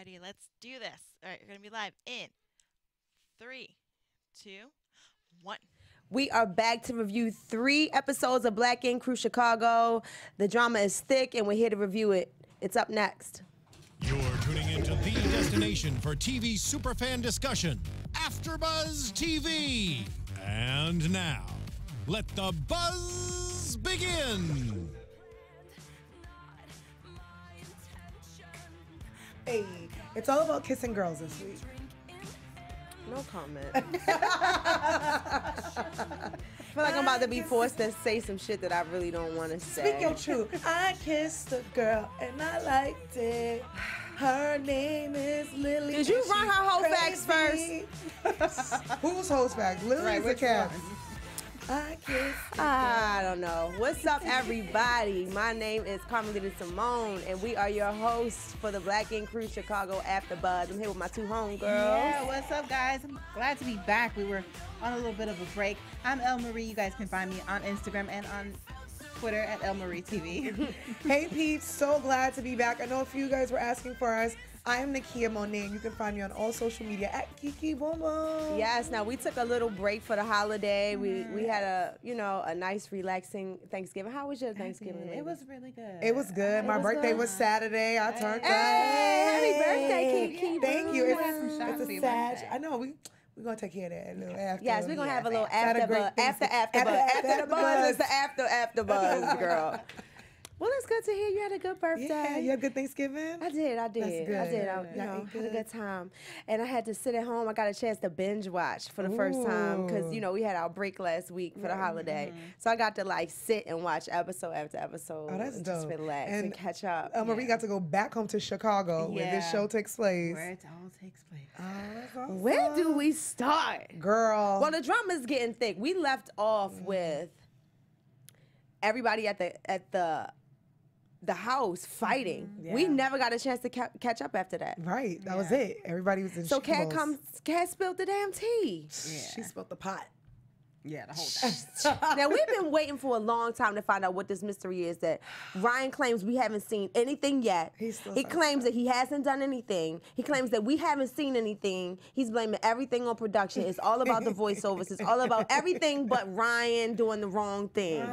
everybody. Let's do this. All right, you're going to be live in 3, 2, 1. We are back to review 3 episodes of Black Ink Crew Chicago. The drama is thick, and we're here to review it. It's up next. You're tuning into the destination for TV superfan discussion, AFTERBUZZ TV. And now, let the buzz begin. Hey, it's all about kissing girls this week. No comment. I feel like I'm about to be forced to say some shit that I really don't want to say. Speak your truth. I kissed a girl and I liked it. Her name is Lilly. Did you run her whole facts first? Who's whole facts? Lily's a cat. I kissed. I don't know. What's up, everybody? My name is Carmen Simone, and we are your hosts for the Black Ink Crew Chicago AFTERBUZZ. I'm here with my 2 homegirls. Yeah, what's up, guys? I'm glad to be back. We were on a little bit of a break. I'm Elle Marie. You guys can find me on Instagram and on Twitter at Elle Marie TV. Hey, peeps. So glad to be back. I know a few of you guys were asking for us. I am Nakia Monet. You can find me on all social media at Kiki Boom Boom. Yes, now we took a little break for the holiday. We had a nice relaxing Thanksgiving. How was your Thanksgiving? It was really good. It was good. My birthday was Saturday. I turned up. Happy birthday, Kiki. Thank you. Some It's a Sag. I know we're gonna take care of that a little after. Yes, we're gonna have a little AFTERBUZZ. after the buzz is the after buzz, girl. Well, it's good to hear you had a good birthday. Yeah, you had a good Thanksgiving? I did. That's good. I did. I had a good time. And I had to sit at home. I got a chance to binge watch for the first time because, we had our break last week for the holiday. So I got to, sit and watch episode after episode. Oh, that's and dope. just relax and catch up. Marie got to go back home to Chicago where this show takes place. Where it all takes place. Oh, that's awesome. Where do we start? Girl. Well, the drama's getting thick. We left off with everybody at the house fighting. Yeah. We never got a chance to catch up after that. Right, that was it. Everybody was in So shambles. Kat spilled the damn tea. Yeah. She spilled the pot. Yeah, the whole thing. Now, we've been waiting for a long time to find out what this mystery is that Ryan claims we haven't seen anything yet. He claims that he hasn't done anything. He claims that we haven't seen anything. He's blaming everything on production. It's all about the voiceovers. It's all about everything but Ryan doing the wrong thing.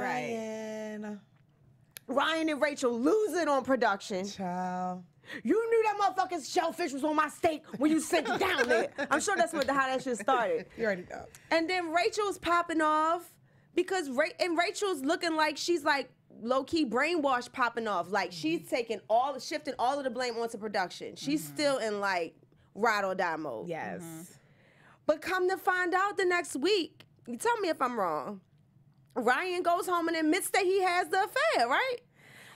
Ryan and Rachel losing on production. Child. You knew that motherfucking shellfish was on my steak when you sent it down there. I'm sure that's how that shit started. You already know. And then Rachel's popping off because Rachel's looking like she's low-key brainwashed popping off. Like she's shifting all of the blame onto production. She's still in ride or die mode. Yes. But come to find out the next week, you tell me if I'm wrong, Ryan goes home and admits that he has the affair, right?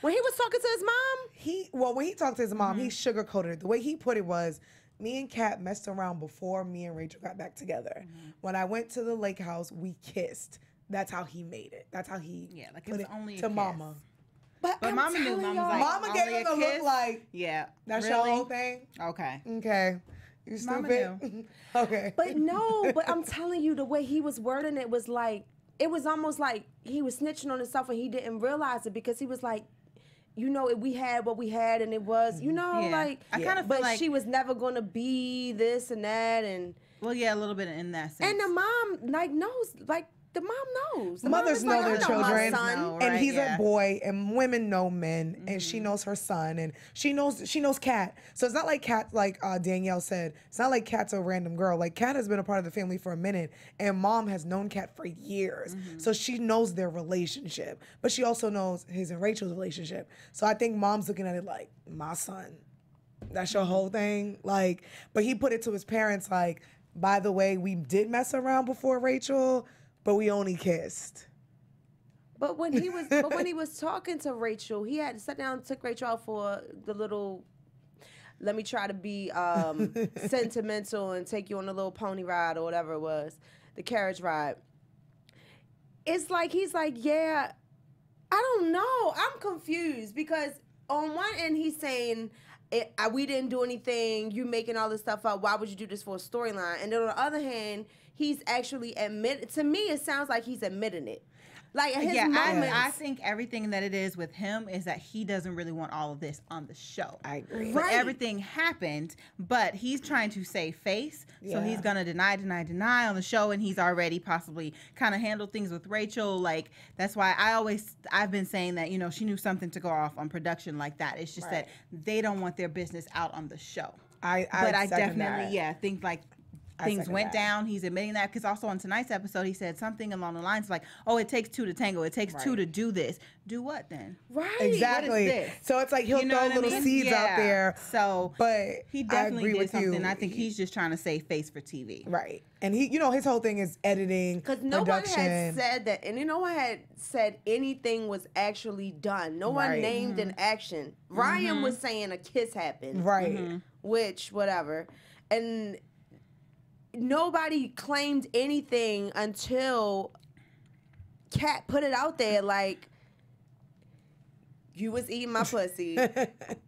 When he was talking to his mom? When he talked to his mom, he sugarcoated it. The way he put it was, me and Kat messed around before me and Rachel got back together. When I went to the lake house, we kissed. That's how he made it. That's how he put it only to Mama. But Mama knew. Mama was like, Mama gave him the look like, that's your whole thing? Okay. Okay. You stupid? Okay. But no, but I'm telling you, the way he was wording it was it was almost like he was snitching on himself and he didn't realize it because he was like, we had what we had and it was, I kind of feel like she was never going to be this and that. And well, yeah, a little bit in that sense. And the mom knows, the mom knows. The Mothers know their children, son. And he's a boy, and women know men, and she knows her son, and she knows Kat. So it's not like Kat, Danielle said, it's not like Kat's a random girl. Like Kat has been a part of the family for a minute, and mom has known Kat for years, so she knows their relationship, but she also knows his and Rachel's relationship. So I think mom's looking at it like, my son, that's your whole thing, But he put it to his parents by the way, we did mess around before Rachel, but we only kissed. But when he was talking to Rachel, he had to sit down and took Rachel out for the little, let me try to be sentimental and take you on a little pony ride or whatever it was, the carriage ride. It's like he's like, yeah, I don't know. I'm confused because on one end he's saying, we didn't do anything, you making all this stuff up, why would you do this for a storyline? And then on the other hand, he's actually to me it sounds like he's admitting it. Like his Yeah, moments. I think everything that it is with him is that he doesn't really want all of this on the show. I agree. But Right. everything happened, but he's trying to save face, so Yeah. he's gonna deny on the show, and he's already possibly kind of handled things with Rachel. Like that's why I've been saying that, you know, she knew something to go off on production like that. It's just that they don't want their business out on the show. I second definitely that. think like I things second went that. down. He's admitting that because also on tonight's episode he said something along the lines like, "Oh, it takes two to tango. It takes two to do this. Do what then?" Right. Exactly. What is this? So it's like he'll You know throw what I little mean? seeds out Yeah. there. So But he I definitely agree did with something. you. I think he's just trying to save face for TV. Right. And he, you know, his whole thing is editing, Because no one production. had said that, and no one had said anything was actually done. No one Right. named an action. Ryan was saying a kiss happened. Right. Which, whatever. And nobody claimed anything until Kat put it out there like, you was eating my pussy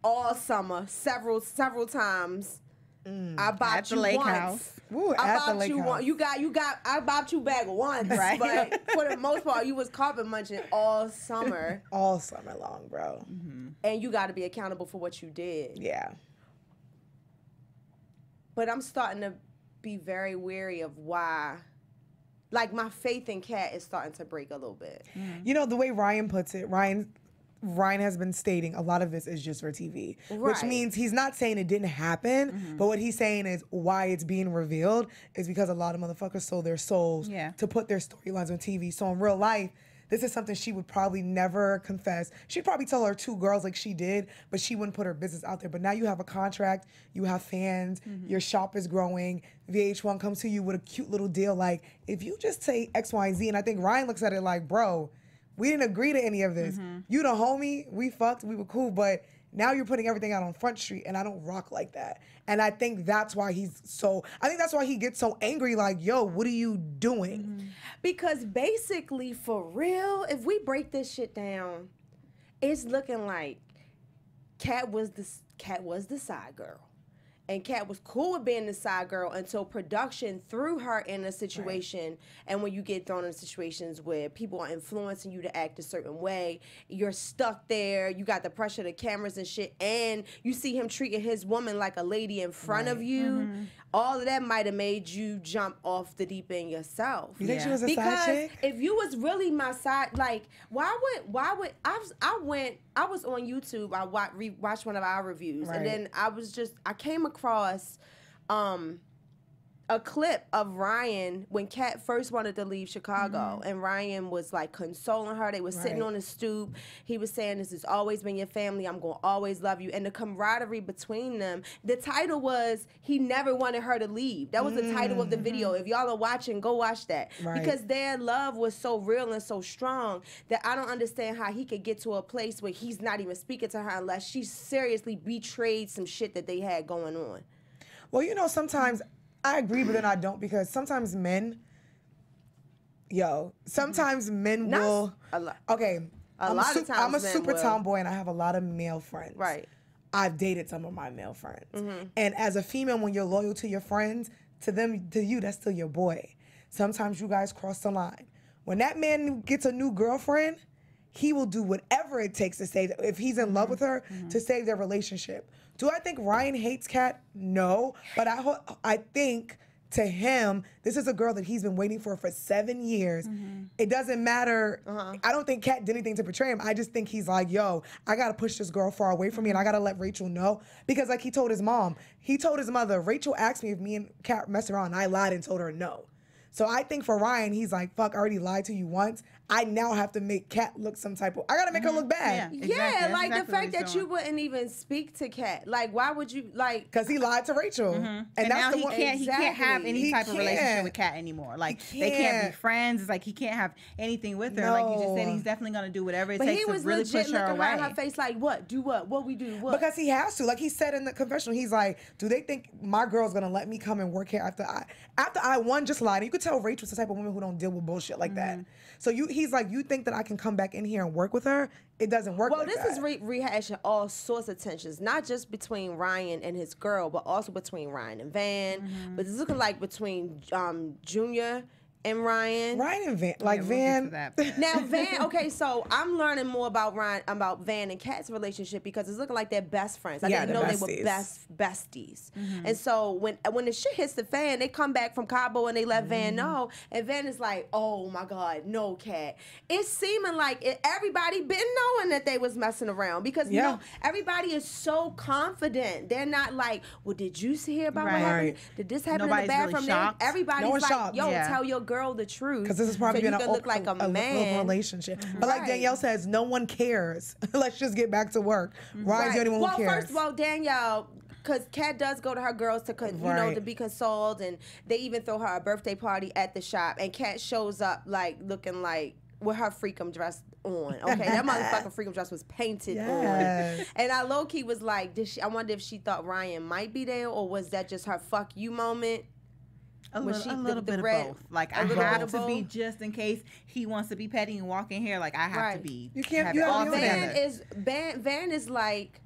all summer, several times. I bought At the you lake once. house. Woo, I at the bought lake you house. one. You got. I bought you back once, Right. but for the most part, you was carpet munching all summer, All summer long, bro. and you got to be accountable for what you did. Yeah. But I'm starting to be very wary of why. Like my faith in Kat is starting to break a little bit. You know, the way Ryan puts it, Ryan has been stating a lot of this is just for TV, which Right. means he's not saying it didn't happen, but what he's saying is why it's being revealed is because a lot of motherfuckers sold their souls Yeah. to put their storylines on TV. So in real life, this is something she would probably never confess. She'd probably tell her two girls like she did, but she wouldn't put her business out there. But now you have a contract, you have fans, your shop is growing. VH1 comes to you with a cute little deal like, if you just say X, Y, and Z, and I think Ryan looks at it like, bro, we didn't agree to any of this. You the homie, we fucked, we were cool, but now you're putting everything out on Front Street, and I don't rock like that. And I think that's why he gets so angry, like, yo, what are you doing? Because basically, for real, if we break this shit down, it's looking like Kat was the side girl. And Kat was cool with being the side girl until production threw her in a situation. And when you get thrown in situations where people are influencing you to act a certain way, you're stuck there. You got the pressure of the cameras and shit. And you see him treating his woman like a lady in front of you. All of that might have made you jump off the deep end yourself. You think she Yeah. was a Because side chick? if you was really my side, like, why would I was on YouTube, I rewatched one of our reviews, Right. and then I came across a clip of Ryan when Kat first wanted to leave Chicago, and Ryan was like consoling her. They were sitting Right. on the stoop. He was saying, "This has always been your family. I'm gonna always love you." And the camaraderie between them. The title was "He Never Wanted Her to Leave." That was the title of the video. If y'all are watching, go watch that Right. because their love was so real and so strong that I don't understand how he could get to a place where he's not even speaking to her unless she seriously betrayed some shit that they had going on. Well, you know, sometimes I agree, but then I don't, because sometimes men will. Not a lot. Okay. lot of times I'm a men super will. tomboy, and I have a lot of male friends. Right. I've dated some of my male friends. And as a female, when you're loyal to your friends, to you, that's still your boy. Sometimes you guys cross the line. When that man gets a new girlfriend, he will do whatever it takes to save, if he's in love with her, to save their relationship. Do I think Ryan hates Kat? No. But I think to him, this is a girl that he's been waiting for 7 years. It doesn't matter. I don't think Kat did anything to betray him. I just think he's like, yo, I got to push this girl far away from me, and I got to let Rachel know. Because like he told his mom, he told his mother, Rachel asked me if me and Kat messed around, and I lied and told her no. So I think for Ryan, he's like, fuck, I already lied to you once. I now have to make Kat look some type of, I got to make her look bad. Yeah. Yeah, Exactly. like That's the exactly fact what that he's you doing. wouldn't even speak to Kat. Like, why would you, like... Because he lied to Rachel. And that's now the he one. can't have any He type of relationship can't. with Kat anymore. Like He they can't be can't. friends. It's like he can't have anything with her. Like you just said, No. he's definitely gonna do whatever it But takes he to was really legit push her looking away. around her face like, what? Do what? What we do? What? Because he has to. Like he said in the confessional, he's like, do they think my girl's gonna let me come and work here after I one just lied? And you could tell Rachel's the type of woman who don't deal with bullshit like that. So he's like, you think that I can come back in here and work with her? It doesn't work Well, like this that. is rehashing all sorts of tensions, not just between Ryan and his girl, but also between Ryan and Van. But it's looking like between Junior and Ryan. Ryan and Van, like Yeah, we'll get to Van. that. Now Van, okay, so I'm learning more about Van and Kat's relationship because it's looking like they're best friends. I Yeah, didn't know they're they were besties. besties. And so when the shit hits the fan, they come back from Cabo and they let Van know, and Van is like, "Oh my God, no, Kat." It's seeming like everybody been knowing that they was messing around because you know everybody is so confident. They're not like, "Well, did you hear about what Right. happened? Did this happen Nobody's in the really bathroom?" shocked. Everybody's No one's like, shocked. "Yo, Yeah. tell your girl the truth." Because this is probably so you been can look like a open man. relationship. But like Right. Danielle says, no one cares. Let's just get back to work. Ryan's the only one Well, who cares. first of all, Danielle, because Kat does go to her girls to, you know, Right. to be consoled, and they even throw her a birthday party at the shop, and Kat shows up like looking like with her freakum dress on. Okay, that motherfucking freakum dress was painted Yes. on, and I low key was like, I wonder if she thought Ryan might be there, or was that just her fuck you moment? A Was little, she a little the bit red- of both. Like a I little have bit to of be both? just in case he wants to be petty and walk in here. Like I have to Right. be. You can't- have you it have all to Well, be together. Van is like,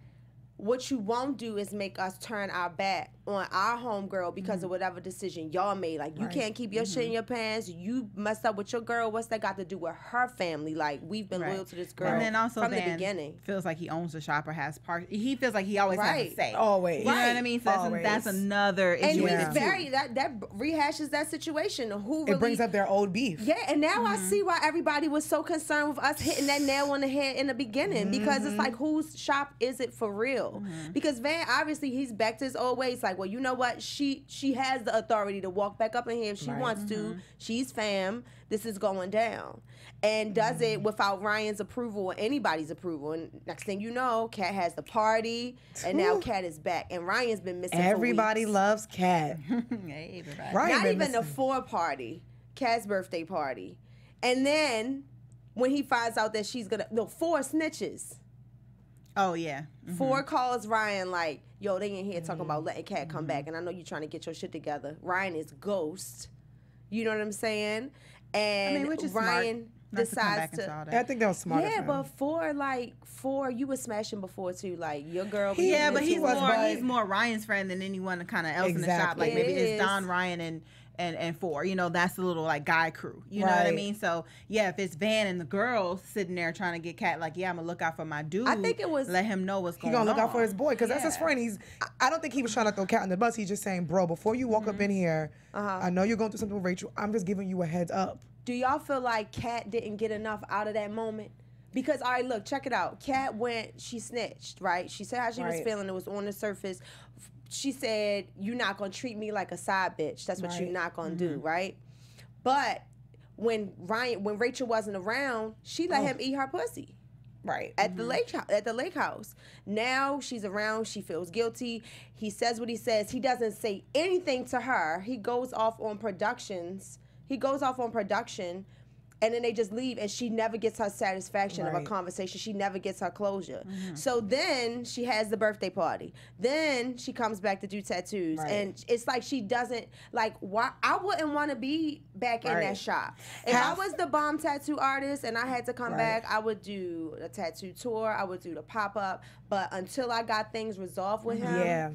what you won't do is make us turn our back on our homegirl because of whatever decision y'all made. Like, you Right. can't keep your shit in your pants. You messed up with your girl. What's that got to do with her family? Like, we've been Right. loyal to this girl And then also from the Van beginning. feels like he owns the shop or has part. He feels like he always has Right. a say. Always. You know what I Right. mean? So that's Always. another issue. And with he's it, too. very, that rehashes that situation. Who really, It brings up their old beef. Yeah, and now I see why everybody was so concerned with us hitting that nail on the head in the beginning because it's like, whose shop is it for real? Because Van, obviously, he's back to his old ways. Like, well, you know what? She has the authority to walk back up in here if she Right. wants to. She's fam. This is going down. And does it without Ryan's approval or anybody's approval. And next thing you know, Kat has the party, and now Kat is back. And Ryan's been missing Everybody for weeks. loves Kat. Hey, everybody. Ryan Not been even the missing. 4 party, Kat's birthday party. And then when he finds out that she's gonna, 4 snitches. Oh yeah. 4 calls Ryan like, yo, they in here talking about letting Kat come back, and I know you trying to get your shit together. Ryan is ghost. You know what I'm saying? And I mean, which is Ryan Not to come back decides into all to. that. I think that was smart. Yeah, of but him. 4, you was smashing before too. Like your girl. was Yeah, into but he's it. more but- he's more Ryan's friend than anyone kind of else in the shop. Exactly. Like maybe It it's is. Don, Ryan, and 4. You know, that's the little like guy crew. You know what I Right. mean? So yeah, if it's Van and the girls sitting there trying to get Kat, like yeah, I'm gonna look out for my dude. I think it was- let him know what's He going on. gonna look out for his boy because that's his Yeah. friend. I don't think he was trying to throw Kat on the bus. He's just saying, bro, before you walk up in here, I know you're going through something with Rachel. I'm just giving you a heads up. Do y'all feel like Kat didn't get enough out of that moment? Because, all right, look, check it out. Kat she snitched, right? She said how she was Right. feeling. It was on the surface. She said, you're not going to treat me like a side bitch. That's what Right. you're not going to do, right? But when Rachel wasn't around, she let him eat her pussy. Right. At the lake house. Now she's around. She feels guilty. He says what he says. He doesn't say anything to her. He goes off on production, and then they just leave, and she never gets her satisfaction of a Right. conversation. She never gets her closure. So then she has the birthday party. Then she comes back to do tattoos, Right. and it's like she doesn't like. Why? I wouldn't want to be back in that Right. shop. If I was the bomb tattoo artist and I had to come Right. back, I would do a tattoo tour. I would do the pop up. But until I got things resolved with him, Yeah.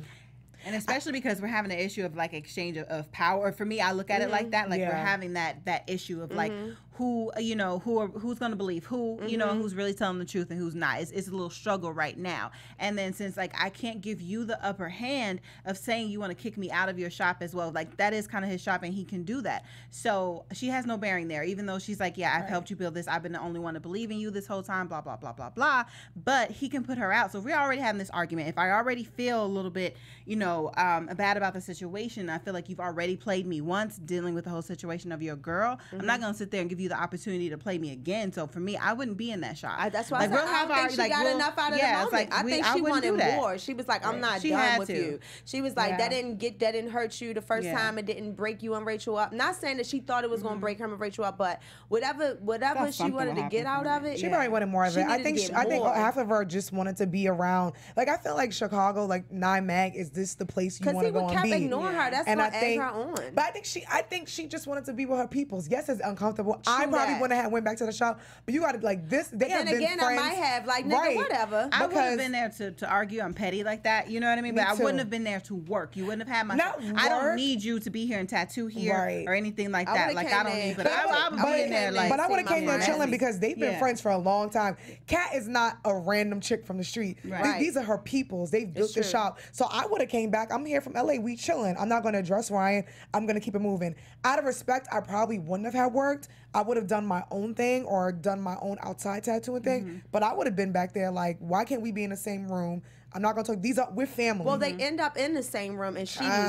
And especially because we're having an issue of like exchange of power. For me, I look at it like that. Like we're Yeah. having that issue of like who's going to believe who, you know, who's really telling the truth and who's not. It's a little struggle right now. And then since like I can't give you the upper hand of saying you want to kick me out of your shop as well, like that is kind of his shop and he can do that. So she has no bearing there, even though she's like, yeah, I've helped you build this. I've been the only one to believe in you this whole time, blah, blah, blah, blah, blah. But he can put her out. So we're already having this argument. If I already feel a little bit, you know, bad about the situation, I feel like you've already played me once dealing with the whole situation of your girl. I'm not going to sit there and give you the opportunity to play me again. So for me, I wouldn't be in that shop. that's why Like, I we'll said I have don't our- think she like, got we'll- enough out of yeah, the it's moment. like, I think I she wouldn't do wanted that. more. She was like, I'm not She done had with to. you. She was like, Yeah. that didn't hurt you the first Yeah. time. It didn't break you and Rachel up. Not saying that she thought it was gonna break her and Rachel up, but whatever Thought she something wanted would to get happen out from of it. it. She probably wanted more of She it. I needed think to get I think more. half of her just wanted to be around. Like I feel like Chicago, like 9 Mag, is this the place you Because want he to go would and kept be? ignoring her. That's And what I egged think, her on. but I think she just wanted to be with her peoples. Yes, it's uncomfortable. She I True probably that. wouldn't have went back to the shop. But you got to like this. They have Then been again, friends. I might have like nigga, whatever. I would have Because- been there to argue. I'm petty like that. You know what I mean? Me But I too. wouldn't have been there to work. You wouldn't have had my. Not I don't work. need you to be here and tattoo here Right. or anything like I that. would've Like came I don't there. need. But But I would be in there like. But I would have see came my there chilling friends. because they've been Yeah. friends for a long time. Kat is not a random chick from the street. Right. These are her peoples. They've built the true. shop. So I would have came back. I'm here from LA. We chilling. I'm not going to address Ryan. I'm going to keep it moving. Out of respect, I probably wouldn't have had worked. I would have done my own thing or done my own outside tattooing thing. But I would have been back there like, why can't we be in the same room? I'm not going to talk. We're family. Well, they end up in the same room, and she loses it,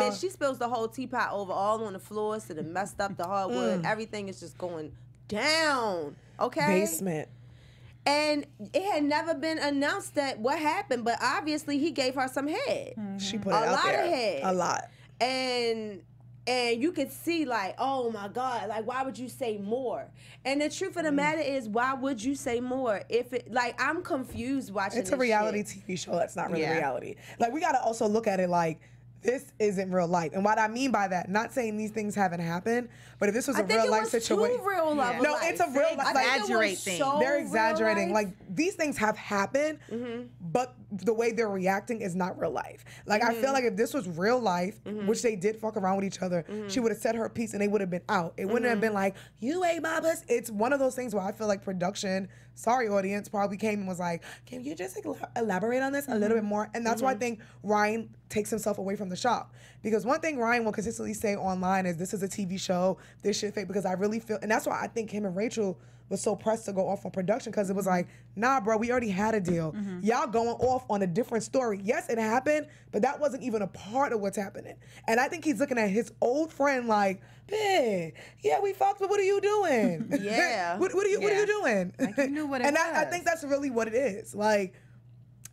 bitch. She spills the whole teapot over all on the floor, so it messed up the hardwood. Everything is just going down. Okay. Basement. And it had never been announced that what happened, but obviously he gave her some head. She put A it out lot of there. head. A lot. And you could see like, oh my God, like why would you say more? And the truth of the matter is, why would you say more? If it like I'm confused watching It's a this reality shit. TV show that's not really Yeah. reality. Like we gotta also look at it like this isn't real life. And what I mean by that, not saying these things haven't happened, but if this was I a think real it life was situation. too real Yeah. of No, life. it's a real life. I think it Exaggerate was things. so They're real exaggerating. life. Like these things have happened, but the way they're reacting is not real life. Like I feel like if this was real life, which they did fuck around with each other, she would have said her piece and they would have been out. It wouldn't have been like, you ate my pussy. It's one of those things where I feel like production, sorry audience, probably came and was like, can you just elaborate on this a little bit more? And that's why I think Ryan takes himself away from the shop. Because one thing Ryan will consistently say online is this is a TV show, this shit fake, because I really feel, and that's why I think him and Rachel was so pressed to go off on production, because it was like, nah, bro, we already had a deal. Y'all going off on a different story. Yes, it happened, but that wasn't even a part of what's happening. And I think he's looking at his old friend like, hey, yeah, we fucked, but what are you doing? Yeah. what are you doing? Like, you knew what it and I was. think that's really what it is. Like,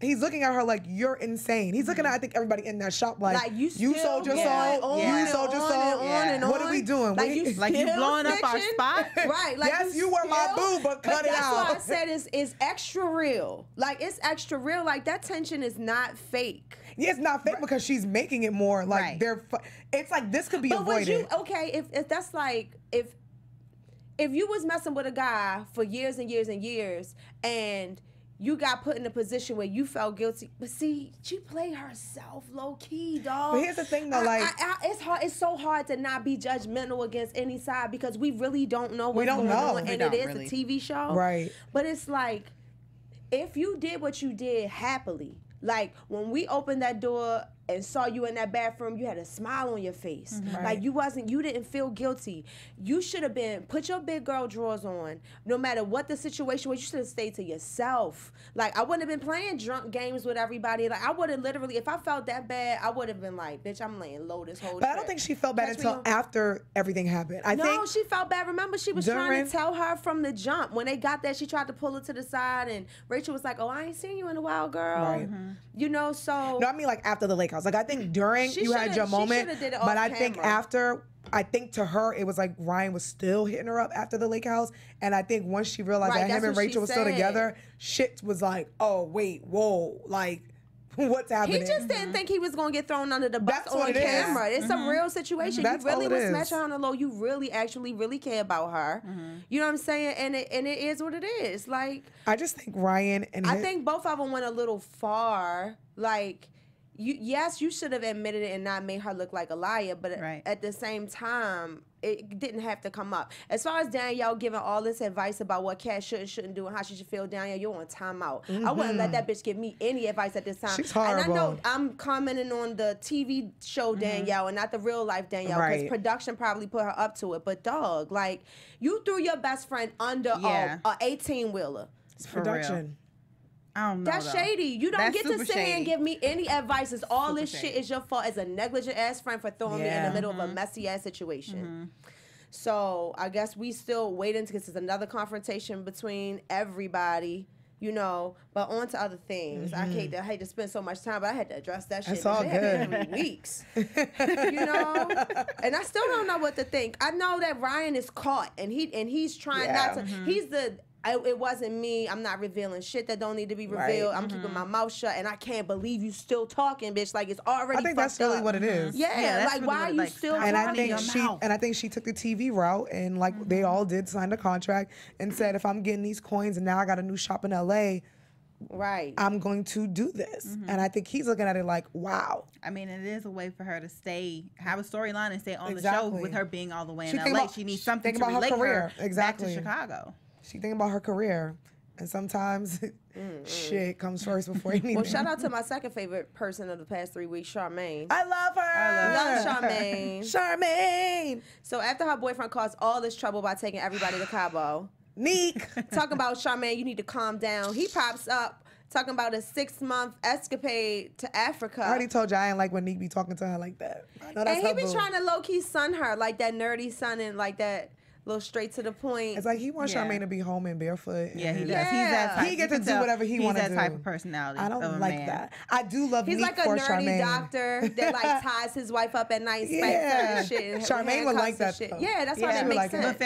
he's looking at her like, you're insane. He's looking at, I think, everybody in that shop like you sold your still soul. going You on sold your and soul. on and on What are we doing? Like you Like you still blowing up our snitching? spot? Right. Like Yes, you were my still- boo, but cut it that's out. why I said it's extra real. Like it's extra real. Like that tension is not fake. Yeah, it's not fake because she's making it more like Right. it's like this could be But would avoided. you okay if that's like if you was messing with a guy for years and years and years and you got put in a position where you felt guilty, but see, she played herself low key, dog. But here's the thing, though, like- it's hard. It's so hard to not be judgmental against any side because we really don't know what's don't going know. on, We and don't it is really. a TV show, Right. But it's like if you did what you did happily, like when we opened that door and saw you in that bathroom, you had a smile on your face. Right. Like you didn't feel guilty. You should have put your big girl drawers on. No matter what the situation was, you should have stayed to yourself. Like I wouldn't have been playing drunk games with everybody. Like I would have literally, if I felt that bad, I would have been like, bitch, I'm laying low this whole But I trip. don't think she felt bad Catch me until on- after everything happened. I No, think she felt bad. Remember, she was trying During- to tell her from the jump. When they got there, she tried to pull her to the side, and Rachel was like, "Oh, I ain't seen you in a while, girl." Right. You know, so No, I mean like after the lake house. Like I think during She you had shoulda- your she moment, shoulda did it but off I think camera. after, I think to her it was like Ryan was still hitting her up after the lake house, and I think once she realized Right, that him that's and what she Rachel were still said. together, shit was like, oh wait, whoa, like what's happening? he just didn't think he was gonna get thrown under the bus That's on what it is. camera. It's a real situation. That's you really all it was is. smashing her on the low. You really, actually, really care about her. You know what I'm saying? And it is what it is. Like I just think Ryan and I him- think both of them went a little far. Like, yes, you should have admitted it and not made her look like a liar, but Right. at the same time, it didn't have to come up. As far as Danielle giving all this advice about what Kat should and shouldn't do and how she should feel, Danielle, you're on timeout. I wouldn't let that bitch give me any advice at this time. She's And I know horrible. I'm commenting on the TV show Danielle and not the real life Danielle because Right. production probably put her up to it. But dog, like, you threw your best friend under Yeah. a 18-wheeler. it's For real. production. I don't know. That's though. shady. You don't That's get to super sit here and shady. give me any advice. It's all Super this shit shady. is your fault as a negligent ass friend for throwing me in the Yeah. middle of a messy ass situation. So I guess we still waiting because there's another confrontation between everybody, you know. But on to other things. I hate to spend so much time, but I had to address that shit. It's all It had been good. 3 weeks, you know. And I still don't know what to think. I know that Ryan is caught, and he's trying not to. He's the it wasn't me. I'm not revealing shit that don't need to be revealed. I'm keeping my mouth shut, and I can't believe you still talking, bitch. Like, it's already. I think that's really what it is. Yeah, that's like really why what are it you like, still stop talking? And I think she took the TV route, and like they all did sign the contract and said, if I'm getting these coins and now I got a new shop in LA, right, I'm going to do this. And I think he's looking at it like, wow. I mean, it is a way for her to have a storyline and stay on the show Exactly. with her being all the way in She think LA. about- She needs she something think to about her relate career. her back Exactly. to Chicago. She thinking about her career, and sometimes shit comes first before anything. Well, shout out to my second favorite person of the past 3 weeks, Charmaine. I love her. Love Charmaine. Charmaine. So after her boyfriend caused all this trouble by taking everybody to Cabo, Neek. talking about Charmaine, you need to calm down. He pops up talking about a 6-month escapade to Africa. I already told you I ain't like when Neek be talking to her like that. I know that's And he her be boo. trying to low-key sun her, like that nerdy sun and like that little straight to the point. It's like he wants Yeah. Charmaine to be home and barefoot. Yeah, he and does. He's that type. He get you to can do tell whatever he want to do. He's that type of personality. I don't of a like man. that. I do love He's Neek like a for nerdy Charmaine. doctor that like ties his wife up at night, spanks her and shit. And Charmaine would like handcuffs that, and shit. though. Yeah, that's Yeah, why she that would makes like it. sense. But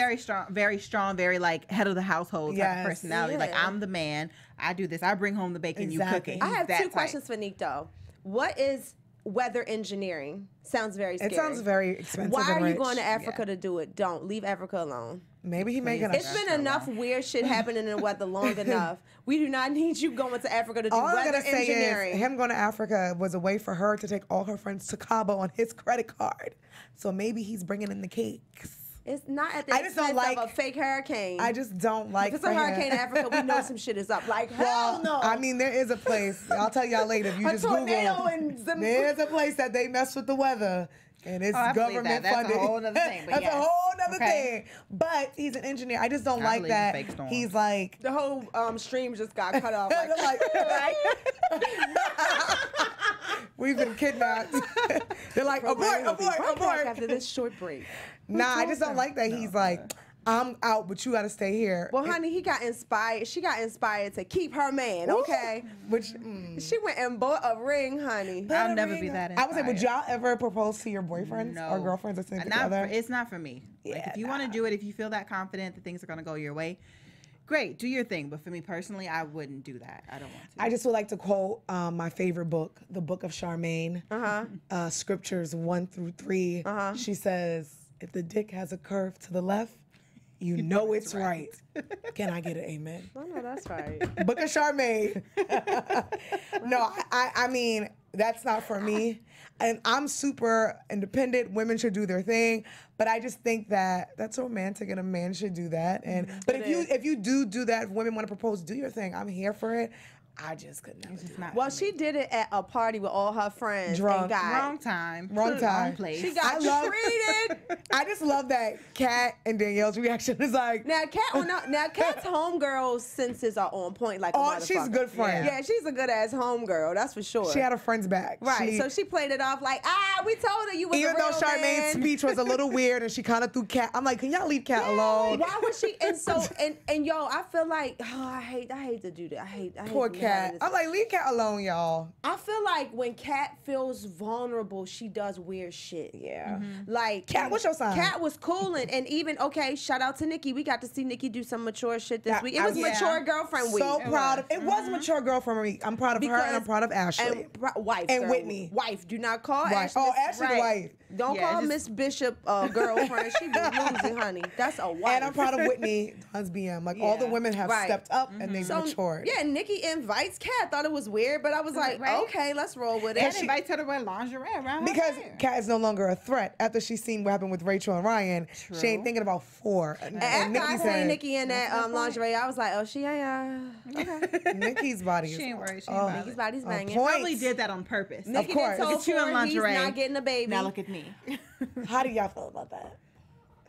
very strong, very like head of the household type Yes. of personality. Like, Yeah. I'm the man. I do this. I bring home the bacon. You cook Exactly. it. I He's have that 2 type. questions for Nick though. What is weather engineering? Sounds very scary. It sounds very expensive. Why and are you rich. going to Africa to do it? Don't leave Africa alone. Maybe he making a. It's been enough weird shit happening in the weather long enough. We do not need you going to Africa to do All I'm weather gonna say engineering. is him going to Africa was a way for her to take all her friends to Cabo on his credit card. So maybe he's bringing in the cakes. It's not at the I just don't expense like- of a fake hurricane. I just don't like. if it's a for him- hurricane in Africa, we know some shit is up. Like, hell no. I mean, there is a place. I'll tell y'all later. If you A just tornado Google, in Zimbabwe. there's a place that they mess with the weather, and it's I believe government that. That's a funded. whole nother thing, but That's yes. a whole nother Okay. thing. But he's an engineer. I just don't I like believe in that. fake storms. He's like. The whole stream just got cut off. I'm Like, like, we've been kidnapped. They're like, abort, Right back abort. after this short break. Nah, I just don't like that. He's like, I'm out, but you got to stay here. Well, honey, he got inspired. She got inspired to keep her man, okay? Which, She went and bought a ring, honey. I'll never be that I would say, would inspired. y'all ever propose to your boyfriends No. or girlfriends or something Not together? it's not for me. Like, Yeah, if you want to do it, if you feel that confident that things are going to go your way, great, do your thing. But for me personally, I wouldn't do that. I don't want to. I just would like to quote my favorite book, the Book of Charmaine, Scriptures 1-3. She says, if the dick has a curve to the left, you know it's right. Can I get an amen? Oh, no, that's right. Book of Charmaine. No, I mean, that's not for me. And I'm super independent. Women should do their thing. But I just think that that's romantic and a man should do that. And but if you do that, if women want to propose, do your thing. I'm here for it. I just could never do it. Well, she did it at a party with all her friends. Drunk. And got, Wrong time. Wrong time. Wrong place. She got treated. I just love that Kat and Danielle's reaction is like, Now, Kat's homegirl senses are on point like a oh, she's a motherfucker. good friend. Yeah, she's a good ass homegirl. That's for sure. She had her friends back. right. So she played it off like, we told her you was even a though real Charmaine's man. speech was a little weird and she kind of threw Kat, I'm like, can y'all leave Kat alone? Why would she? And so, and yo, I feel like, I hate to do that. I hate Poor to Kat. have this. I'm like, leave Kat alone, y'all. I feel like when Kat feels vulnerable, she does weird shit. Yeah. Like Kat, what's your sign? Kat was cool and even shout out to Nikki. We got to see Nikki do some mature shit this Yeah, week. It was yeah. mature girlfriend week. So proud of it. Was mature girlfriend week. I'm proud of her and I'm proud of Ashley. And wife And girl. Whitney. Wife. Do not call Wife. Ashley. Oh, Ashley the wife. Don't Yeah, call just- Miss Bishop girlfriend. She be losing, honey. That's a wife. And I'm proud of Whitney, Hans BM. Like all the Yeah. women have Right. stepped up and they've matured. Yeah, Nikki invites Kat. Thought it was weird, but I was like, Right. okay, let's roll with And it. invites her to wear lingerie around her Because hair. Kat is no longer a threat. After she's seen what happened with Rachel and Ryan, she ain't thinking about 4. And After I Nikki seen said, Nikki in that lingerie, I was like, oh, she ain't. Okay. Nikki's body is She ain't worried. She oh, ain't bothered. Nikki's body's on banging. point. Probably did that on purpose. Nikki course. done Look told at you in Ford he's lingerie. not getting a baby. Now look at me. How do y'all feel about that?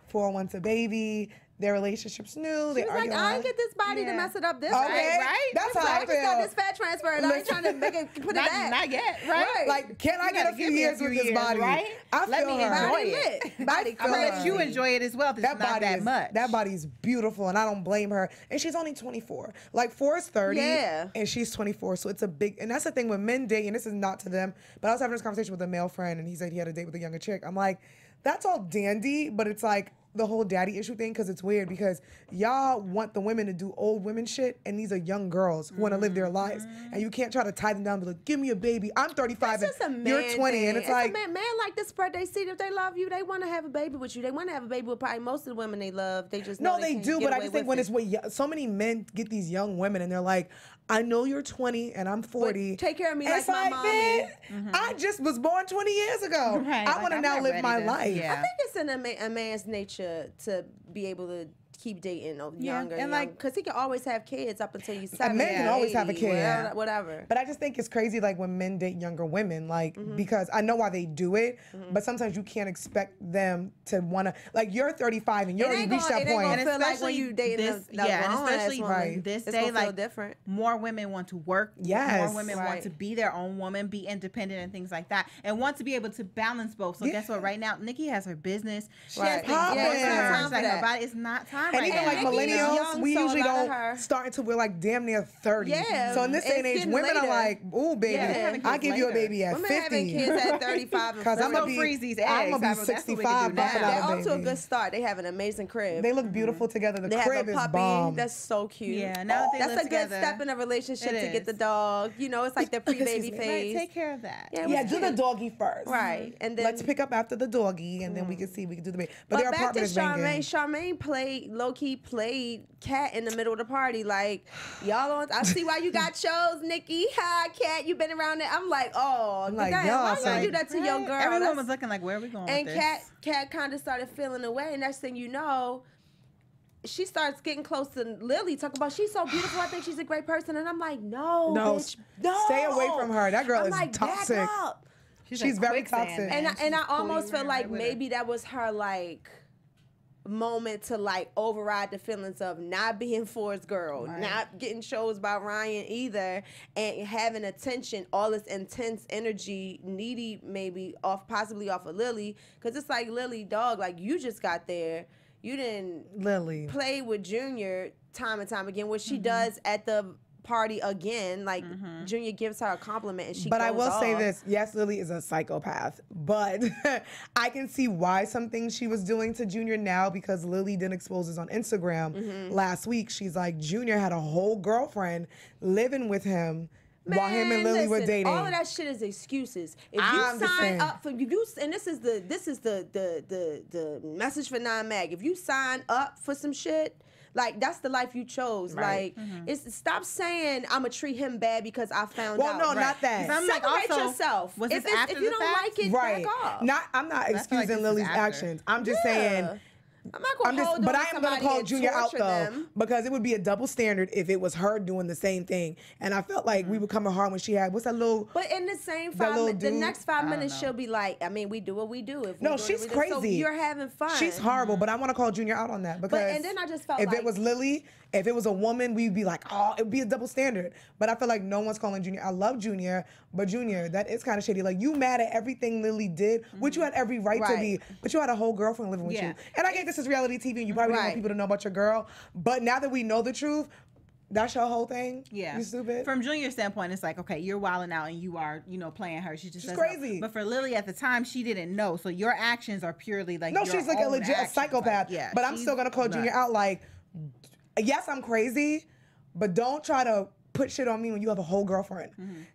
4 wants a baby. Their relationship's new. They She was argue like, a I lot. ain't get this body to Yeah. mess it up this Okay, way. right? That's how I I just got feel. this fat transferred. I ain't trying to make it put it back. Not yet, right? Right. Like, can I You get gotta a few give me a years few with this years, body? right? I Let feel me her. enjoy Body it. lit. Body I'm gonna let crazy. you enjoy it as well. If it's That not body that is much. that body's beautiful, and I don't blame her. And she's only 24. Like 4 is 30, Yeah. and she's 24. So it's a big. And that's the thing with men dating. This is not to them, but I was having this conversation with a male friend, and he said he had a date with a younger chick. I'm like, that's all dandy, but it's like the whole daddy issue thing because it's weird because y'all want the women to do old women shit and these are young girls who want to live their lives and you can't try to tie them down and be like, give me a baby. I'm 35 That's just a and man you're 20 thing. and it's like a man like to spread they seed. If they love you, they want to have a baby with you. They want to have a baby with probably most of the women they love. They just know no, they can't do, get but I away just think with when it. it's so many men get these young women and they're like, I know you're 20 and I'm 40. But take care of me And like it's my mommy. man, I just was born 20 years ago. Right, I like, want to I'm now not live ready my to- life. yeah. I think it's in a man's nature to be able to keep dating younger, and like- because he can always have kids up until he's 70. men can always have a 80, kid. whatever. But I just think it's crazy, like when men date younger women, like because I know why they do it, but sometimes you can't expect them to want to. Like you're 35 and you already reached that It ain't point. gonna feel like when you dating this, a yeah, and grown-ass especially woman. Right. this It's day, gonna feel like different. more women want to work. Yes. More women want Right. to be their own woman, be independent, and things like that, and want to be able to balance both. So guess what? Right now, Nikki has her business. She has Right. things Poppin'. going for Yeah, it's not her. time She's for like her that. body. It's not time And right even now. like Nikki is millennials, young, we so a usually lot of don't her- start until we're like damn near 30. Yeah, So in this day and it's age, getting women are later. like, ooh, baby, Yeah, they're having I kids give you a later. baby at Women 50. having kids at 35 and Because I'm 40. gonna Let's go freeze these I'm eggs. gonna be That's what we can do 65 now. popping They're out a off to a baby. good start. They have an amazing crib. They look beautiful together. The They crib have a is puppy bomb. that's so cute. Yeah, now that they that's live a good together, step in a relationship it to get the is. dog. You know, it's like the pre-baby Excuse me. Right, phase. take care of that. Yeah, it Yeah, was do the cute. doggy first. Right, and then Let's pick up after the doggy, and then we can see we can do the baby. But, But their back to apartment is Charmaine. banging. Charmaine played low key played Cat in the middle of the party. Like y'all on. I see why you got chose, Nikki. Hi, Cat. You been around there. I'm like, oh, like, damn, y'all why you like- do that to your girl? Everyone That's- was looking like, where are we going and with this? Cat kind of started feeling away. And next thing you know, she starts getting close to Lily. Talk about she's so beautiful. I think she's a great person. And I'm like, no, No, bitch, no. stay away from her. That girl I'm is like, toxic. Back up. She's like very quicksand, toxic. man. And She's I just pulling almost you felt in like right with her. maybe that was her like moment to like override the feelings of not being Ford's girl, Right. not getting shows by Ryan either, and having attention, all this intense energy, needy maybe possibly off of Lily, because it's like Lily, dog, like you just got there, you didn't Lily. play with Junior time and time again, which she does at the party again. Like Junior gives her a compliment and she But I goes will say off. this: yes, Lily is a psychopath, but I can see why some things she was doing to Junior now because Lily did expose this on Instagram last week. She's like, Junior had a whole girlfriend living with him while him and Man, Lily were listen, dating. all of that shit is excuses. If I'm you just sign saying. up for and this is the message for non-mag. If you sign up for some shit, like that's the life you chose. Right. Like it's stop saying I'ma treat him bad because I found Well, out. no, Right. not that. I'm like, Separate also, yourself. was if this after if you the don't fact? like it, Right. back off. I'm not feel like excusing this is Lily's after. actions. I'm just Yeah. saying. I'm not gonna hold But on I to am gonna somebody call and Junior out torture though, them. because it would be a double standard if it was her doing the same thing. And I felt like we were coming hard when she had what's that little. But in the same That 5 little minutes, the dude? next 5 I don't minutes, know. she'll be like, I mean, we do what we do. If we No, do she's what we do. So crazy. you're having fun. She's horrible, but I want to call Junior out on that because. and then I just felt if like- it was Lily, if it was a woman, we'd be like, oh, it'd be a double standard. But I feel like no one's calling Junior. I love Junior, but Junior, that is kind of shady. Like you mad at everything Lily did, which you had every right to be, Right. but you had a whole girlfriend living with Yeah. you. And I get this is reality TV, and you probably don't want Right. people to know about your girl. But now that we know the truth, that's your whole thing. Yeah. You stupid. From Junior's standpoint, it's like, okay, you're wilding out and you are, playing her. She just She's doesn't know. crazy. But for Lily at the time, she didn't know. So your actions are purely like No, your she's like a own legit actions. psychopath. Like, yeah, but I'm she's still gonna call Junior nuts. out. Like, yes, I'm crazy, but don't try to put shit on me when you have a whole girlfriend.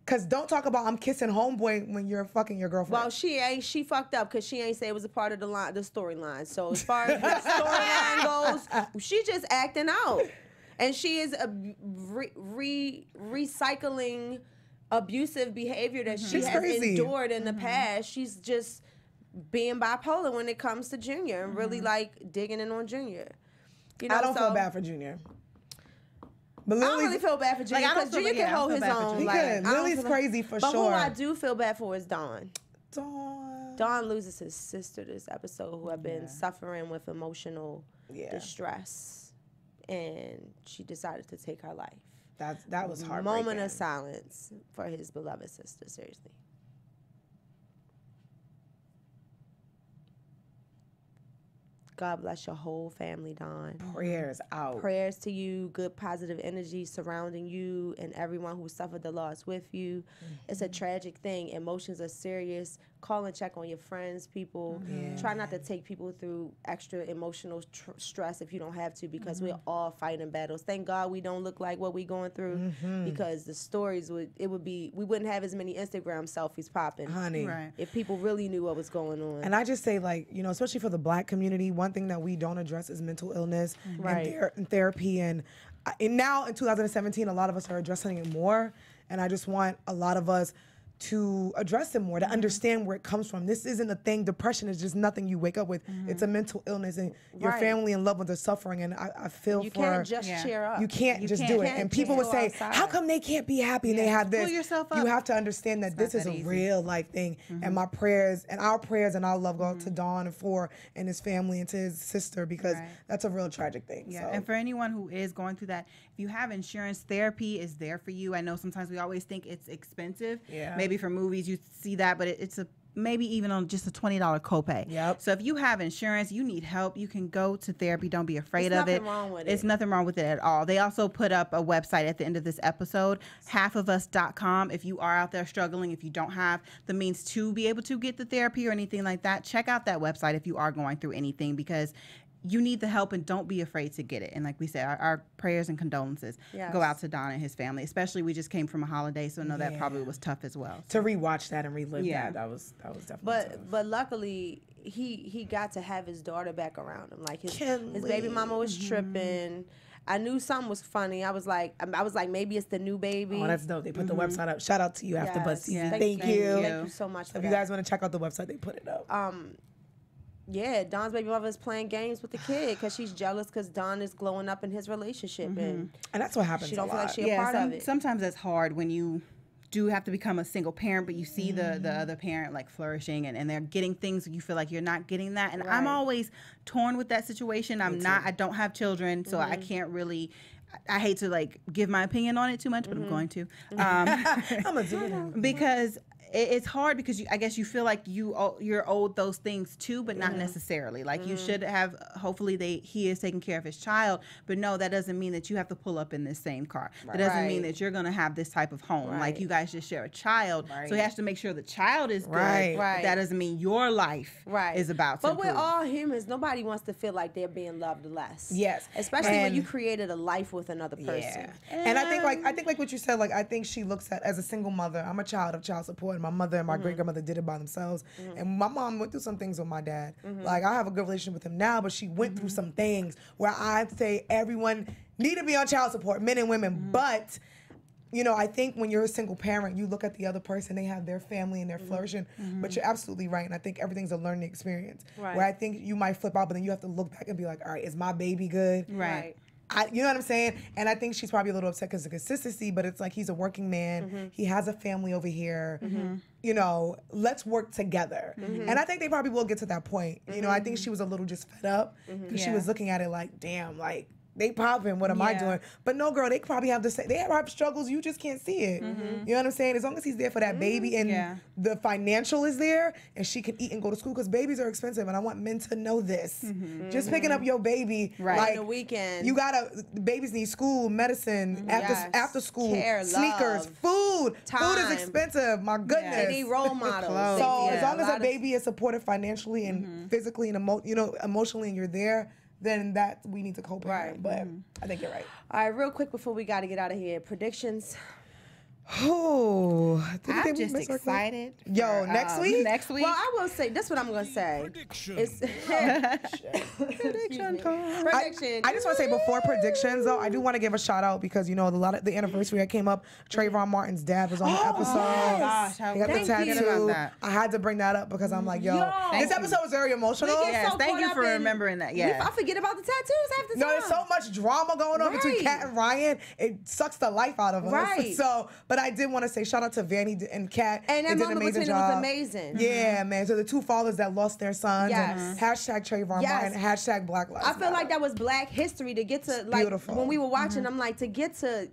Cause don't talk about I'm kissing homeboy when you're fucking your girlfriend. Well, she fucked up because she ain't say it was a part of the storyline. So as far as the storyline goes, she just acting out, and she is recycling abusive behavior that she She's has crazy. endured in the past. She's just being bipolar when it comes to Junior and really like digging in on Junior. You know, I don't feel so- bad for Junior. But I don't Lily's, really feel bad for Junior I don't because feel- Junior yeah, I can don't hold feel his bad for own. Junior. Like, He I could. don't Lily's feel- crazy for but sure. who I do feel bad for is Dawn. Dawn. Dawn loses his sister this episode who have been suffering with emotional distress. And she decided to take her life. That was heartbreaking. Moment of silence for his beloved sister, seriously. God bless your whole family, Don. Prayers out. Prayers to you, good positive energy surrounding you and everyone who suffered the loss with you. It's a tragic thing. Emotions are serious. Call and check on your friends, people. Try not to take people through extra emotional stress if you don't have to, because we're all fighting battles. Thank God we don't look like what we're going through, because the stories we wouldn't have as many Instagram selfies popping, honey, if people really knew what was going on. And I just say, like, you know, especially for the Black community, one thing that we don't address is mental illness and therapy. And now in 2017, a lot of us are addressing it more. And I just want a lot of us to address it more, to understand where it comes from. This isn't a thing. Depression is just nothing you wake up with. It's a mental illness, and your family and loved ones are suffering. And I feel you can't just cheer up. You can't just do it. And people would say, how come they can't be happy and they have this? Pull yourself up. You have to understand that this is a real life thing. And my prayers and our love go out to Don and his family and to his sister, because that's a real tragic thing. Yeah, So. and for anyone who is going through that, if you have insurance, therapy is there for you. I know sometimes we always think it's expensive. Yeah. Maybe for movies you see that, but it's a maybe even on just a $20 copay. Yep. So if you have insurance, you need help, you can go to therapy. Don't be afraid of it. Nothing wrong with it. It's nothing wrong with it at all. They also put up a website at the end of this episode, halfofus.com. If you are out there struggling, if you don't have the means to be able to get the therapy or anything like that, check out that website if you are going through anything, because you need the help, and don't be afraid to get it. And like we said, our prayers and condolences go out to Don and his family. Especially, we just came from a holiday, so I know that probably was tough as well. To rewatch that and relive that was definitely tough. But luckily he got to have his daughter back around him. Like his baby mama was tripping. I knew something was funny. I was like maybe it's the new baby. Oh, that's dope. They put the website up. Shout out to you, AFTERBUZZ TV. Yeah. Thank you. Thank you so much for If that. you guys want to check out the website, they put it up. Yeah, Don's baby mother is playing games with the kid because she's jealous because Don is glowing up in his relationship, and that's what happens. she don't a feel like lot. she a part of it. Sometimes it's hard when you do have to become a single parent, but you see the other parent like flourishing and they're getting things, you feel like you're not getting that. And I'm always torn with that situation. I don't have children, so I can't really. I hate to like give my opinion on it too much, but I'm going to. I'm gonna do it because it's hard, because I guess you feel like you're owed those things too, but not necessarily. Like you should have. Hopefully, he is taking care of his child, but no, that doesn't mean that you have to pull up in this same car. That doesn't mean that you're gonna have this type of home. Like you guys just share a child, so he has to make sure the child is good. But that doesn't mean your life is about to. But we're all humans. Nobody wants to feel like they're being loved less. Yes, especially when you created a life with another person. Yeah. And I think like what you said. Like I think she looks at as a single mother. I'm a child of child support. My mother and my great grandmother did it by themselves, and my mom went through some things with my dad. Like I have a good relationship with him now, but she went through some things where I say everyone need to be on child support, men and women. But you know, I think when you're a single parent, you look at the other person, they have their family and they're flourishing. But you're absolutely right, and I think everything's a learning experience. Where I think you might flip out, but then you have to look back and be like, all right, is my baby good? Right. You know what I'm saying? And I think she's probably a little upset because of consistency, but it's like he's a working man. He has a family over here. You know, let's work together. And I think they probably will get to that point. You know, I think she was a little just fed up because she was looking at it like, damn, like, they popping, what am I doing? But no, girl, they probably have the same. They have struggles, you just can't see it. You know what I'm saying? As long as he's there for that baby and the financial is there and she can eat and go to school, because babies are expensive, and I want men to know this. Just picking up your baby, like, on the weekend. Babies need school, medicine, after school, care, sneakers, love, food. time. Food is expensive, my goodness. They need role models. So as long as a baby is supported financially and physically and emotionally, and you're there, then that we need to co-parent. But I think you're right. All right, real quick before we got to get out of here, predictions. Oh, I'm just excited. Yo, next week? Next week. Well, I will say, this is what I'm going to say. Prediction. Prediction. I just want to say before predictions, though, I do want to give a shout out because, you know, the anniversary that came up, Trayvon Martin's dad was on the episode. Oh, gosh. He got the tattoo. I had to bring that up because I'm like, this episode was very emotional. Yes, thank you for remembering that. Yeah. I forget about the tattoos after No, there's so much drama going on between Kat and Ryan. It sucks the life out of us. Right. So, but I did want to say shout out to Vanny and Kat. And that did an moment amazing between job. them was amazing. Yeah, man. So the two fathers that lost their sons. Yes. And hashtag Trayvon Martin. Hashtag Black Lives I feel like that was Black history to get to, like, beautiful. when we were watching, I'm like, to get to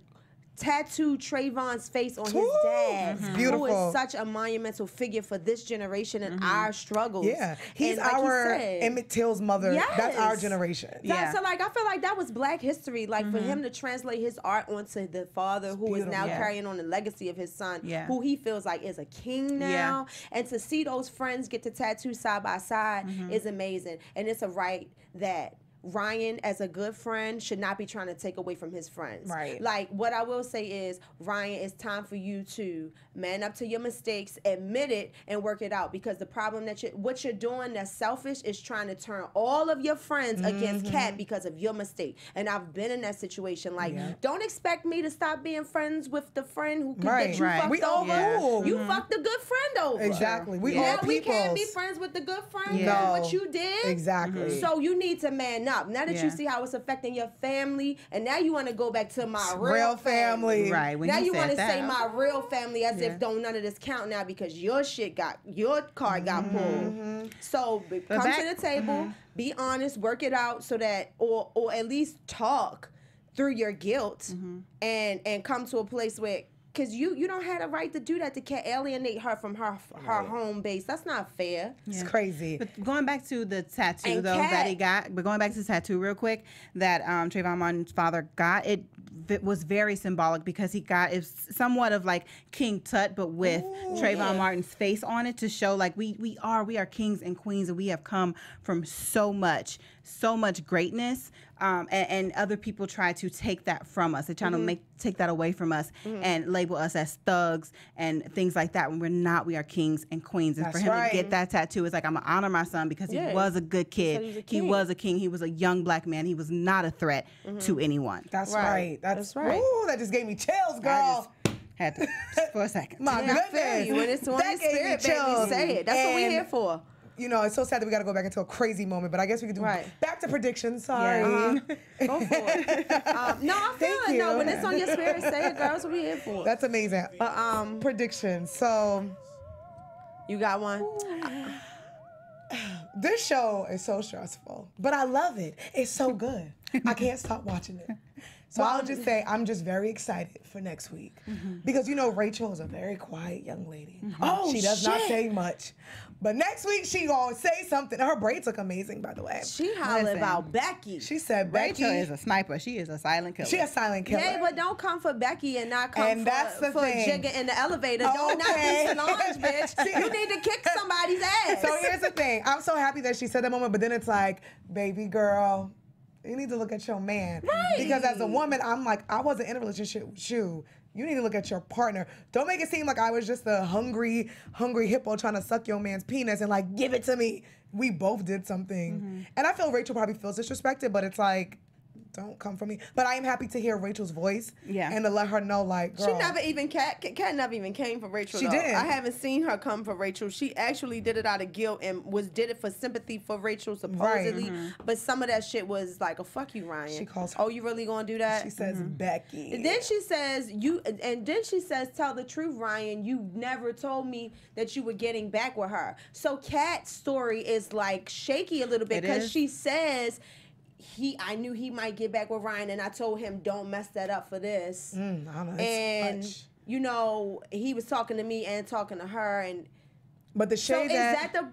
tattooed Trayvon's face on his dad, who beautiful. is such a monumental figure for this generation and our struggles. Yeah, he's And like our he said, Emmett Till's mother. That's our Yes. generation. Yeah. So like I feel like that was Black history. Like for him to translate his art onto the father who is now beautiful. carrying on the legacy of his son, Yeah. who he feels like is a king now, and to see those friends get to tattoo side by side is amazing. And it's a right that Ryan, as a good friend, should not be trying to take away from his friends. Right. Like, what I will say is, Ryan, it's time for you to man up to your mistakes, admit it, and work it out. Because the problem that what you're doing that's selfish is trying to turn all of your friends against Kat because of your mistake. And I've been in that situation. Like, don't expect me to stop being friends with the friend who Right. that you Right. fucked We all over. cool. You fucked a good friend over. Exactly. We all Now we can't be peoples. friends with the good friend Yeah. for what you did. Exactly. So you need to man up. Now that you Yeah. see how it's affecting your family, and now you want to go back to my Real family. Right. When Now you want to say my real family as Yeah. if don't none of this count now because your card got pulled. So come back- to the table, be honest, work it out so that or at least talk through your guilt and come to a place where. Because you don't have the right to do that to alienate her from her home base. That's not fair. It's crazy. But going back to the tattoo, And though, Kat. that he got, but going back to the tattoo real quick, that Trayvon Martin's father got, it was very symbolic because he got, it's somewhat of like King Tut, but with Trayvon Martin's face on it to show like we are kings and queens and we have come from so much greatness. And other people try to take that from us. They're trying to take that away from us and label us as thugs and things like that when we're not. We are kings and queens. And for That's him right. to get that tattoo, it's like, I'm going to honor my son because Yeah. he was a good kid. He was a He king. was a king. He was a young Black man. He was not a threat to anyone. That's Right. right. That's right. Ooh, that just gave me chills, girl. Had to, for a second. My Yeah, I feel goodness. you. When it's on That your gave me spirit, chills. baby, say it. That's what we're And, here for. You know, it's so sad that we got to go back into a crazy moment, but I guess we could do Right. back to predictions. Sorry. Go for it. No, I feel Thank it. No, you. when it's on your spirit, say it, girl. That's what we're here for. That's amazing. Predictions. So You got one? this show is so stressful, but I love it. It's so good. I can't stop watching it. So I'll just say I'm just very excited for next week because you know Rachel is a very quiet young lady. Oh, she does not shit. say much, but next week she gonna say something. Her braids look amazing, by the way. She holler Listen. about Becky. She said Becky. Rachel is a sniper. She is a silent killer. She a silent killer. Yeah, but don't come for Becky and not come And for, that's the for thing. Jigga in the elevator. Don't not Okay. be Solange, bitch. You need to kick somebody's ass. So here's the thing. I'm so happy that she said that moment, but then it's like, baby girl, you need to look at your man. Right. Because as a woman, I'm like, I wasn't in a relationship with you. You need to look at your partner. Don't make it seem like I was just a hungry hippo trying to suck your man's penis and like, give it to me. We both did something. And I feel Rachel probably feels disrespected, but it's like, don't come for me. But I am happy to hear Rachel's voice. Yeah. And to let her know, like, girl. She never even Kat never even came for Rachel. She though. didn't. I haven't seen her come for Rachel. She actually did it out of guilt and did it for sympathy for Rachel supposedly. But some of that shit was like a fuck you, Ryan. She calls her- Oh, you really gonna do that? She says, Becky. And then she says then she says, tell the truth, Ryan. You never told me that you were getting back with her. So Kat's story is like shaky a little bit It because is. she says I knew he might get back with Ryan and I told him don't mess that up for this. I don't know, it's And much. you know, he was talking to me and talking to her and But the so shade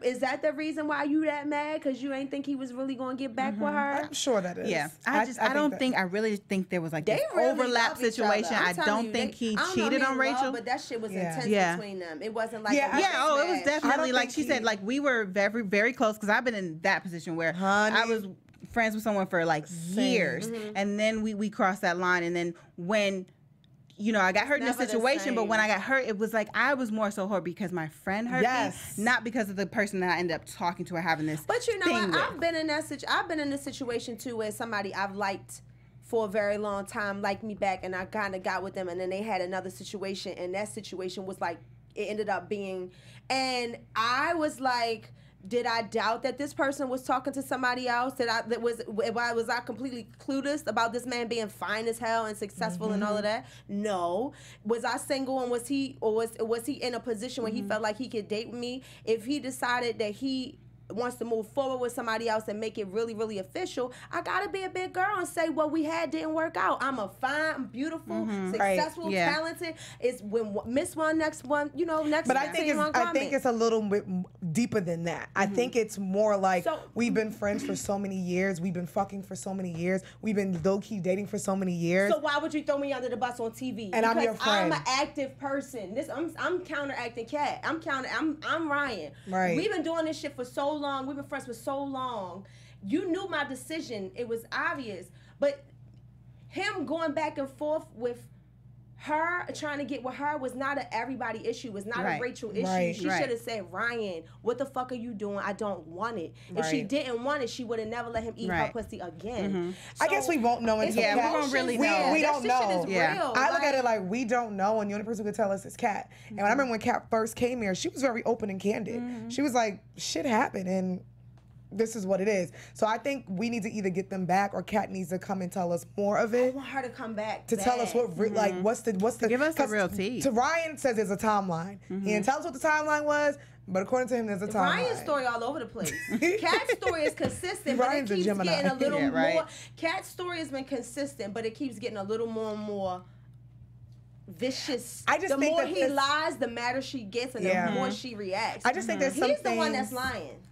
is that the reason why you that mad? Because you ain't think he was really gonna get back with her? I'm sure that is. Yeah, I really think there was like this overlap love each situation. other. I'm I telling don't you, think he I don't know cheated if on in Rachel. love, but that shit was Yeah. intense Yeah. between them. It wasn't like Yeah, a Yeah, oh, it was smash. definitely like think she said, he- like we were very, very close because I've been in that position where Honey. I was friends with someone for like years, and then we crossed that line, and then when you know I got hurt in a never the situation, but when same. I got hurt, it was like I was more so hurt because my friend hurt Yes. me, not because of the person that I ended up talking to or having this. But you know thing what? with. I've been in a situation too where somebody I've liked for a very long time liked me back and I kind of got with them and then they had another situation and that situation was like it ended up being and I was like, did I doubt that this person was talking to somebody else? Was I completely clueless about this man being fine as hell and successful and all of that? No. Was I single and was he in a position where he felt like he could date me? If he decided that he wants to move forward with somebody else and make it really, really official, I gotta be a big girl and say what we had didn't work out. I'm a fine, beautiful, successful, talented. It's when miss one, next one, you know, next. But I think it's a little bit deeper than that. I think it's more like we've been friends for so many years. We've been fucking for so many years. We've been low key dating for so many years. So why would you throw me under the bus on TV? And I'm your friend. I'm an active person. I'm counteracting Cat. I'm Ryan. Right. We've been doing this shit for so long. We've been friends for so long. You knew my decision. It was obvious. But him going back and forth with her, trying to get with her, was not an everybody issue. Was not a Rachel issue. She should have said, Ryan, what the fuck are you doing? I don't want it. If she didn't want it, she would have never let him eat her pussy again. So I guess we won't know until we won't really know. We don't know. Shit is real. I look at it like we don't know, and the only person who could tell us is Kat. And I remember when Kat first came here, she was very open and candid. She was like, shit happened, and this is what it is. So I think we need to either get them back, or Kat needs to come and tell us more of it. I want her to come back to tell us what like what's the give us the real tea. To Ryan says there's a timeline. He didn't tell us what the timeline was, but according to him, there's a timeline. Ryan's story all over the place. Kat's story is consistent, but it keeps getting a little more. Kat's story has been consistent, but it keeps getting a little more and more vicious. I just the think more that he lies, the madder she gets, and the more she reacts. I just think there's some He's the one things- that's lying.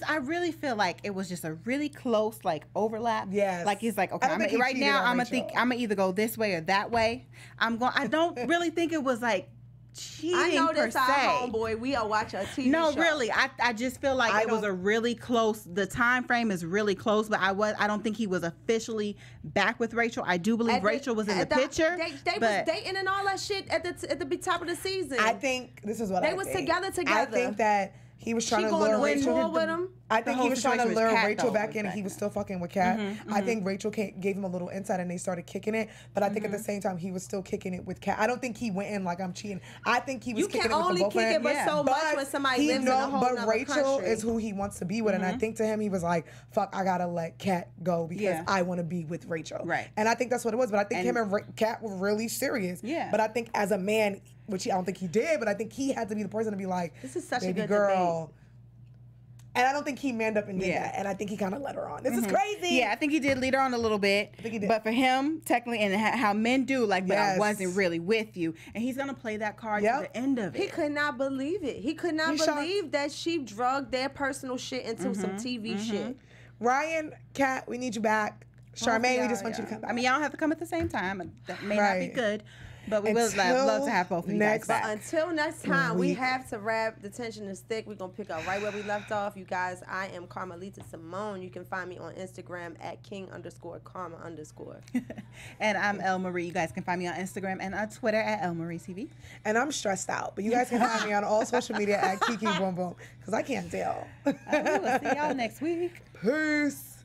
I really feel like it was just a really close like overlap. Yes. Like he's like, okay, I don't think he right cheated now on I'm Rachel. gonna either go this way or that way. I don't really think it was like cheating I know per this se. our homeboy. We are watching a TV No, show. really. I just feel like it was a really close. The time frame is really close, but I don't think he was officially back with Rachel. I do believe Rachel was in the picture. They was dating and all that shit at the top of the season. I think this is what they was together. I think that he was trying to lure Rachel. With him. I think he was trying to situation was lure Kat, Rachel though, back in, and he was still fucking with Kat. I think Rachel gave him a little insight, and they started kicking it. But I think at the same time, he was still kicking it with Kat. I don't think he went in like I'm cheating. I think he was kicking it with the both of them. But so much when somebody lives in a whole But nother Rachel country. is who he wants to be with, and I think to him, he was like, "Fuck, I gotta let Kat go because I want to be with Rachel." Right. And I think that's what it was. But I think him and Kat were really serious. Yeah. But I think as a man, which I don't think he did, but I think he had to be the person to be like, This is such a "Baby good girl." debate. And I don't think he manned up and did that. And I think he kind of let her on. This is crazy. Yeah, I think he did lead her on a little bit. I think he did. But for him, technically, and how men do, like, but I wasn't really with you. And he's going to play that card to the end of it. He could not believe it. He could not shocked. believe that she drugged their personal shit into some TV shit. Ryan, Kat, we need you back. Charmaine, we just want you to come back. I mean, y'all don't have to come at the same time. That may not be good. But we would love to have both of you guys back. But until next time, we have to wrap The Tension is Thick. We're going to pick up right where we left off. You guys, I am Carmelita Simone. You can find me on Instagram at king_karma_. And I'm Elle Marie. You guys can find me on Instagram and on Twitter at Elle Marie TV. And I'm stressed out. But you guys can find me on all social media at Kiki Boom Boom. Because I can't tell. We'll see y'all next week. Peace.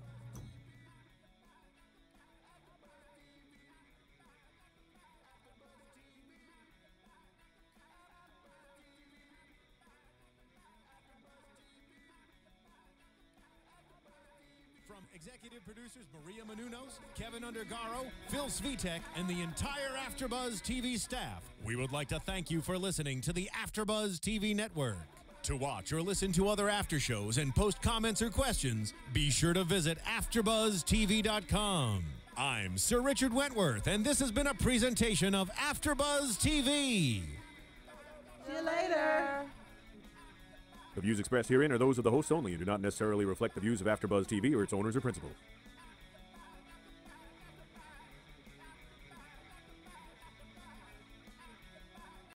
Executive producers Maria Menounos, Kevin Undergaro, Phil Svitek, and the entire AfterBuzz TV staff, we would like to thank you for listening to the AfterBuzz TV network. To watch or listen to other after shows and post comments or questions, be sure to visit AfterBuzzTV.com. I'm Sir Richard Wentworth, and this has been a presentation of AfterBuzz TV. See you later. The views expressed herein are those of the hosts only and do not necessarily reflect the views of AfterBuzz TV or its owners or principals.